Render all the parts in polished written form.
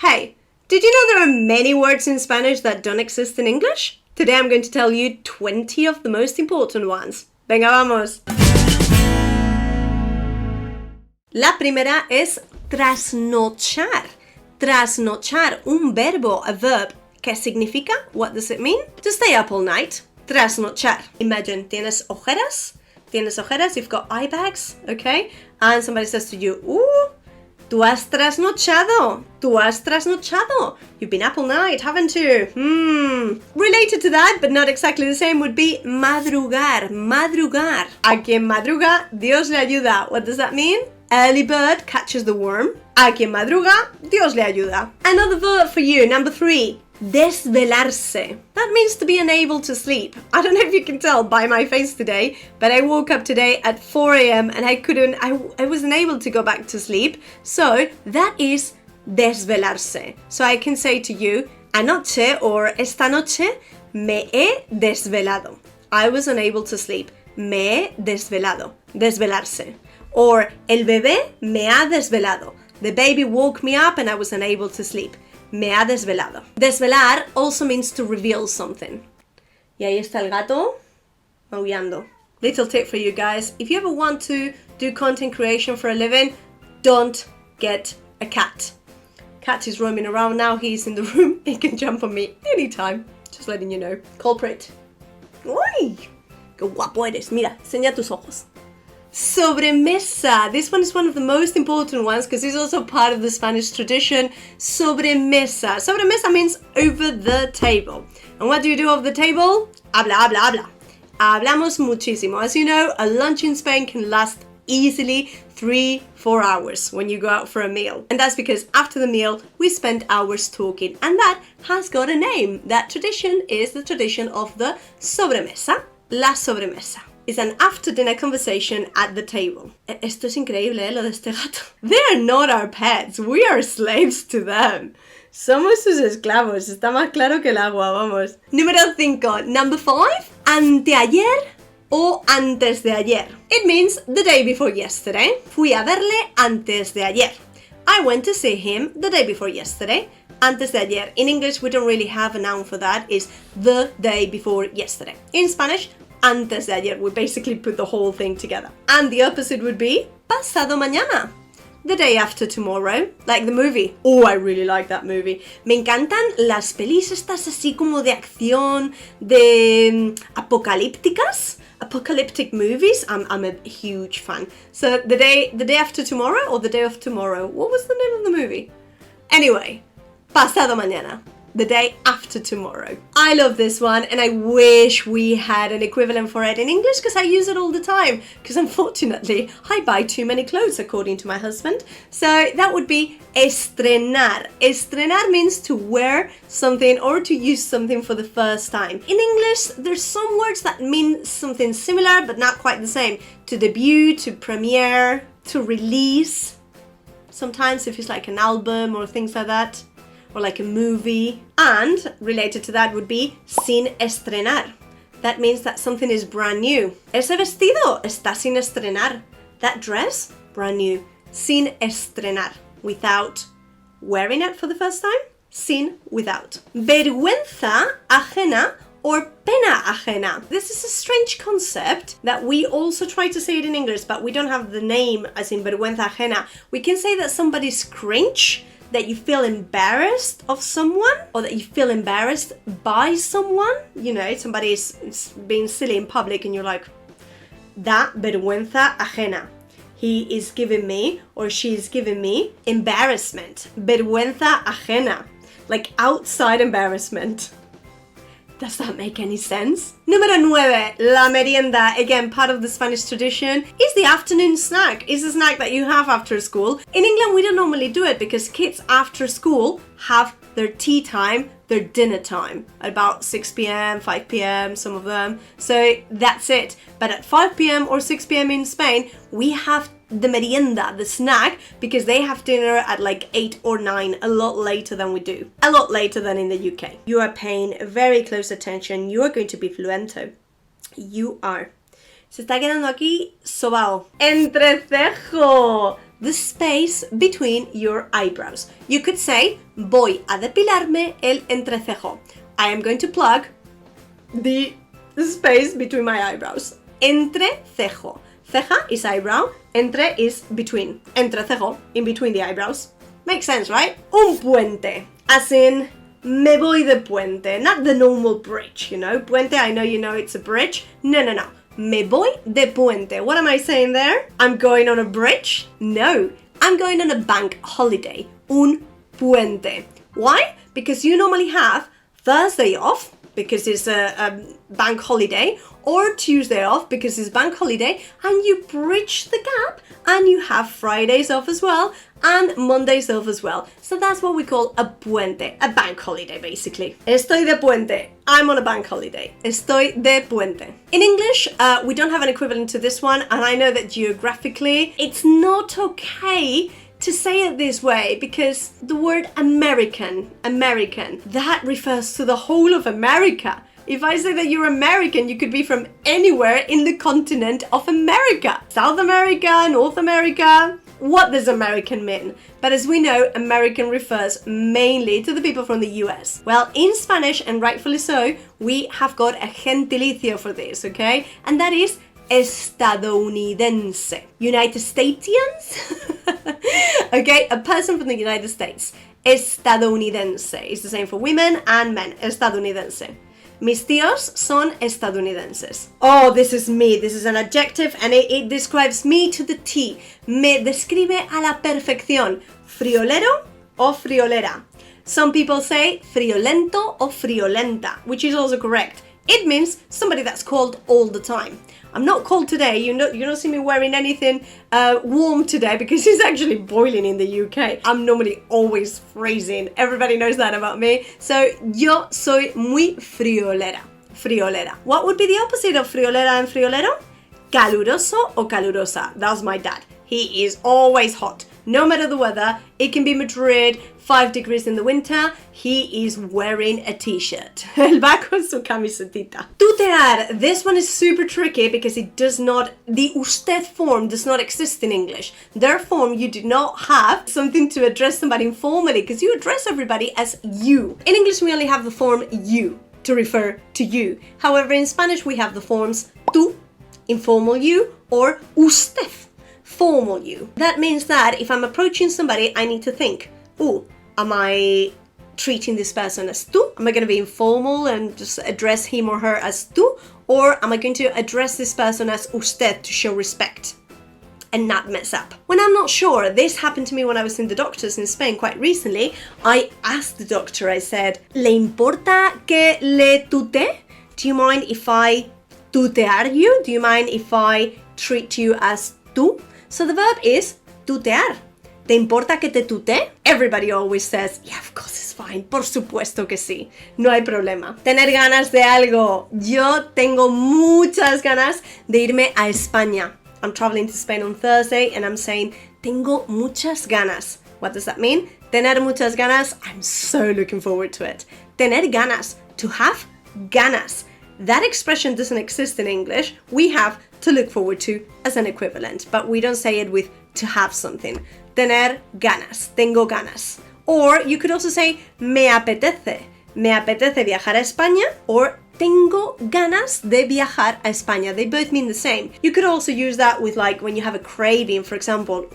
Hey, did you know there are many words in Spanish that don't exist in English? Today I'm going to tell you 20 of the most important ones. Venga, vamos. La primera es trasnochar. Trasnochar, un verbo, a verb. ¿Qué significa? What does it mean? To stay up all night. Trasnochar. Imagine, tienes ojeras, you've got eye bags, okay? And somebody says to you, tú has trasnochado. You've been up all night, haven't you? Related to that, but not exactly the same, would be madrugar. Madrugar. A quien madruga, Dios le ayuda. What does that mean? Early bird catches the worm. A quien madruga, Dios le ayuda. Another verb for you, number 3. Desvelarse. That means to be unable to sleep. I don't know if you can tell by my face today, but I woke up today at 4 a.m. and I wasn't able to go back to sleep. So that is desvelarse. So I can say to you, anoche or esta noche me he desvelado. I was unable to sleep. Me he desvelado. Desvelarse. Or el bebé me ha desvelado. The baby woke me up and I was unable to sleep. Me ha desvelado. Desvelar also means to reveal something. Y ahí está el gato maullando. Little tip for you guys. If you ever want to do content creation for a living, don't get a cat. Cat is roaming around now. He's in the room. He can jump on me anytime. Just letting you know. Culprit. Uy, qué guapo eres. Mira, enseña tus ojos. Sobremesa. This one is one of the most important ones because it's also part of the Spanish tradition. Sobremesa. Sobremesa means over the table. And what do you do over the table? Habla. Hablamos muchísimo. As you know, a lunch in Spain can last easily 3-4 hours when you go out for a meal. And that's because after the meal, we spend hours talking. And that has got a name. That tradition is the tradition of the sobremesa. La sobremesa. Is an after-dinner conversation at the table. Esto es increíble, lo de este gato. They are not our pets. We are slaves to them. Somos sus esclavos. Está más claro que el agua, vamos. Número 5. Number 5. Anteayer o antesdeayer. It means the day before yesterday. Fui a verle antes de ayer. I went to see him the day before yesterday. Antes de ayer. In English, we don't really have a noun for that. It's the day before yesterday. In Spanish, antesdeayer. We basically put the whole thing together. And the opposite would be Pasadomañana. The day after tomorrow. Like the movie. Oh, I really like that movie. Me encantan las pelis estas así como de acción, de apocalípticas. Apocalyptic movies. I'm a huge fan. So the day after tomorrow or the day of tomorrow. What was the name of the movie? Anyway, Pasadomañana. The day after tomorrow. I love this one and I wish we had an equivalent for it in English because I use it all the time because unfortunately I buy too many clothes according to my husband. So that would be estrenar. Estrenar means to wear something or to use something for the first time. In English, there's some words that mean something similar but not quite the same. To debut, to premiere, to release. Sometimes if it's like an album or things like that. Or like a movie. And related to that would be sin estrenar. That means that something is brand new. Ese vestido está sin estrenar. That dress, brand new. Sin estrenar. Without wearing it for the first time. Sin, without. Vergüenza, ajena, or pena, ajena. This is a strange concept that we also try to say it in English, but we don't have the name as in vergüenza ajena. We can say that somebody's cringe, that you feel embarrassed of someone or that you feel embarrassed by someone. You know, somebody is being silly in public and you're like, da vergüenza ajena. He is giving me or she is giving me embarrassment. Vergüenza ajena. Like outside embarrassment. Does that make any sense? Número 9. La merienda. Again, part of the Spanish tradition is the afternoon snack. It's a snack that you have after school. In England, we don't normally do it because kids after school have their tea time, their dinner time at about 6 p.m., 5 p.m., some of them. So that's it. But at 5 p.m. or 6 p.m. in Spain, we have the merienda, the snack, because they have dinner at like 8 or 9, a lot later than we do. A lot later than in the UK. You are paying very close attention. You are going to be fluento. You are. Se está quedando aquí sobao. Entrecejo. the space between your eyebrows. You could say, voy a depilarme el entrecejo. I am going to plug the space between my eyebrows. Entrecejo. Ceja is eyebrow, entre is between. Entrecejo, in between the eyebrows. Makes sense, right? Un puente, as in, me voy de puente, not the normal bridge, you know? Puente, I know you know it's a bridge. No. Me voy de puente. What am I saying there? I'm going on a bridge? No, I'm going on a bank holiday. Un puente. Why? Because you normally have Thursday off, because it's a bank holiday, or Tuesday off because it's bank holiday, and you bridge the gap and you have Fridays off as well and Mondays off as well. So that's what we call a puente, a bank holiday basically. Estoy de puente. I'm on a bank holiday. Estoy de puente. In English, we don't have an equivalent to this one, and I know that geographically it's not okay to say it this way because the word American, that refers to the whole of America. If I say that you're American, you could be from anywhere in the continent of America. South America, North America. What does American mean? But as we know, American refers mainly to the people from the US. Well, in Spanish, and rightfully so, we have got a gentilicio for this, okay? And that is Estadounidense. United Statians? Okay, a person from the United States. Estadounidense. It's the same for women and men. Estadounidense. Mis tíos son estadounidenses. Oh, this is me. This is an adjective and it describes me to the T. Me describe a la perfección. Friolero o friolera. Some people say friolento or friolenta, which is also correct. It means somebody that's cold all the time. I'm not cold today. You don't see me wearing anything warm today because it's actually boiling in the UK. I'm normally always freezing. Everybody knows that about me. So, yo soy muy friolera. Friolera. What would be the opposite of friolera and friolero? Caluroso o calurosa. That's my dad. He is always hot. No matter the weather, it can be Madrid, 5 degrees in the winter, he is wearing a t-shirt. El va con su camisetita. Tutear. This one is super tricky because it does not, the usted form does not exist in English. Therefore, you do not have something to address somebody informally because you address everybody as you. In English, we only have the form you to refer to you. However, in Spanish, we have the forms tú, informal you, or usted, formal you. That means that if I'm approaching somebody, I need to think, oh, am I treating this person as tú? Am I going to be informal and just address him or her as tú? Or am I going to address this person as usted to show respect and not mess up? When I'm not sure, this happened to me when I was in the doctor's in Spain quite recently. I asked the doctor, I said, ¿Le importa que le tutee? Do you mind if I tutear you? Do you mind if I treat you as tú? So the verb is tutear. ¿Te importa que te tutee? Everybody always says, yeah, of course it's fine. Por supuesto que sí. No hay problema. Tener ganas de algo. Yo tengo muchas ganas de irme a España. I'm traveling to Spain on Thursday and I'm saying, tengo muchas ganas. What does that mean? Tener muchas ganas. I'm so looking forward to it. Tener ganas. To have ganas. That expression doesn't exist in English. We have to look forward to as an equivalent, but we don't say it with to have something. Tener ganas, tengo ganas. Or you could also say me apetece viajar a España, or tengo ganas de viajar a España. They both mean the same. You could also use that with like when you have a craving, for example,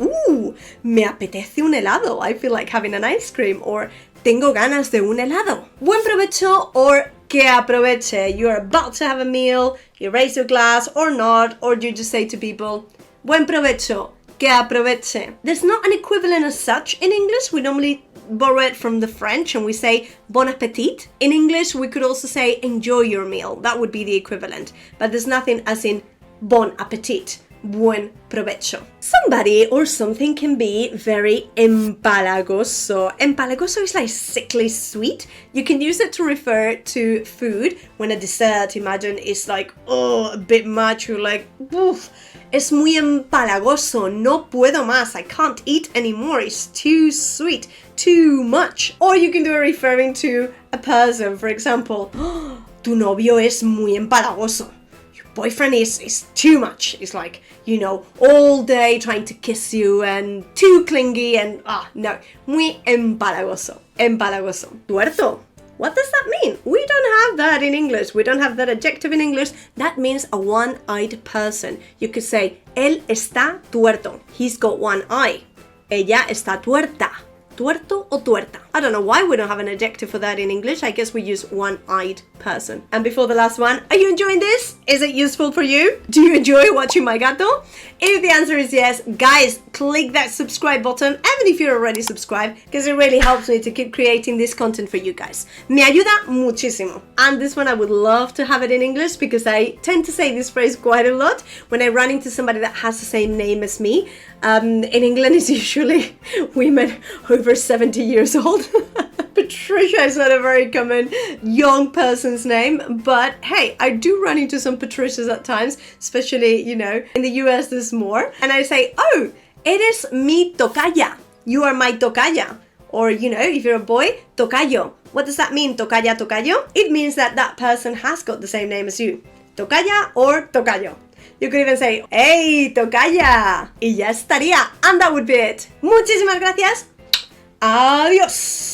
me apetece un helado. I feel like having an ice cream, or tengo ganas de un helado. Buen provecho or que aproveche. You're about to have a meal, you raise your glass or not, or you just say to people, buen provecho, que aproveche. There's not an equivalent as such in English. We normally borrow it from the French and we say bon appetit. In English, we could also say enjoy your meal. That would be the equivalent. But there's nothing as in bon appetit. Buen provecho. Somebody or something can be very empalagoso. Empalagoso is like sickly sweet. You can use it to refer to food. When a dessert, imagine, is like, oh, a bit much. You're like, oof, es muy empalagoso. No puedo más. I can't eat anymore. It's too sweet, too much. Or you can do it referring to a person. For example, oh, tu novio es muy empalagoso. boyfriend is too much. It's like, you know, all day trying to kiss you and too clingy and, no. Muy empalagoso. Empalagoso. Tuerto. What does that mean? We don't have that in English. We don't have that adjective in English. That means a one-eyed person. You could say, él está tuerto. He's got one eye. Ella está tuerta. Tuerto o tuerta. I don't know why we don't have an adjective for that in English. I guess we use one-eyed person. And before the last one, are you enjoying this? Is it useful for you? Do you enjoy watching my gato? If the answer is yes, guys, click that subscribe button, even if you're already subscribed, because it really helps me to keep creating this content for you guys. Me ayuda muchísimo. And this one I would love to have it in English because I tend to say this phrase quite a lot when I run into somebody that has the same name as me. In England, it's usually women over 70 years old. Patricia is not a very common young person's name, but hey, I do run into some Patricias at times, especially, you know, in the US there's more. And I say, oh, eres mi tocaya. You are my tocaya. Or, you know, if you're a boy, tocayo. What does that mean, tocaya, tocayo? It means that that person has got the same name as you. Tocaya or tocayo. You could even say, hey, tocaya. Y ya estaría. And that would be it. Muchísimas gracias. Adiós.